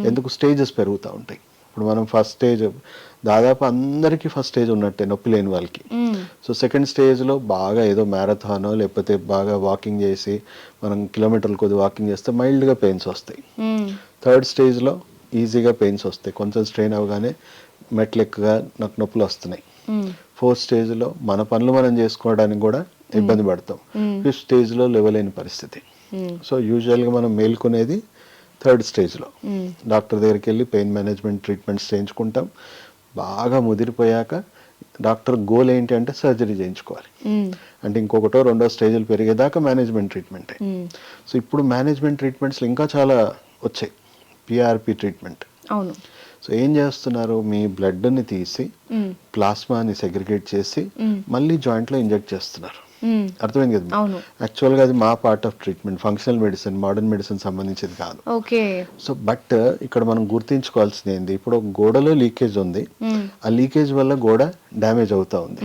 ఎందుకు స్టేజెస్ పెరుగుతూ ఉంటాయి. ఇప్పుడు మనం ఫస్ట్ స్టేజ్ దాదాపు అందరికీ ఫస్ట్ స్టేజ్ ఉన్నట్టే నొప్పి లేని వాళ్ళకి. సో సెకండ్ స్టేజ్లో బాగా ఏదో మ్యారథానో లేకపోతే బాగా వాకింగ్ చేసి మనం కిలోమీటర్లు కొద్ది వాకింగ్ చేస్తే మైల్డ్గా పెయిన్స్ వస్తాయి. థర్డ్ స్టేజ్లో ఈజీగా పెయిన్స్ వస్తాయి, కొంచెం స్ట్రెయిన్ అవగానే మెట్లు ఎక్కగా నాకు నొప్పులు వస్తున్నాయి. ఫోర్త్ స్టేజ్లో మన పనులు మనం చేసుకోవడానికి కూడా ఇబ్బంది పడతాం. ఫిఫ్త్ స్టేజ్లో లేవలేని పరిస్థితి. సో యూజువల్గా మనం మేల్కొనేది థర్డ్ స్టేజ్లో. డాక్టర్ దగ్గరికి వెళ్ళి పెయిన్ మేనేజ్మెంట్ ట్రీట్మెంట్స్ చేయించుకుంటాం. బాగా ముదిరిపోయాక డాక్టర్ గోల్ ఏంటి అంటే సర్జరీ చేయించుకోవాలి. అంటే ఇంకొకటో రెండో స్టేజ్లు పెరిగేదాకా మేనేజ్మెంట్ ట్రీట్మెంటే. సో ఇప్పుడు మేనేజ్మెంట్ ట్రీట్మెంట్స్లో ఇంకా చాలా వచ్చాయి. PRP treatment. అవును. సో ఏం చేస్తున్నారు, మీ బ్లడ్ని తీసి ప్లాస్మాని సెగ్రిగేట్ చేసి మళ్ళీ జాయింట్లో ఇంజెక్ట్ చేస్తున్నారు. అర్థమైంది కదా. యాక్చువల్గా అది మా part of treatment, functional medicine, modern medicine సంబంధించింది కాదు. సో బట్ ఇక్కడ మనం గుర్తించుకోవాల్సింది ఏంది, ఇప్పుడు గోడలో లీకేజ్ ఉంది, ఆ లీకేజ్ వల్ల గోడ డ్యామేజ్ అవుతా ఉంది.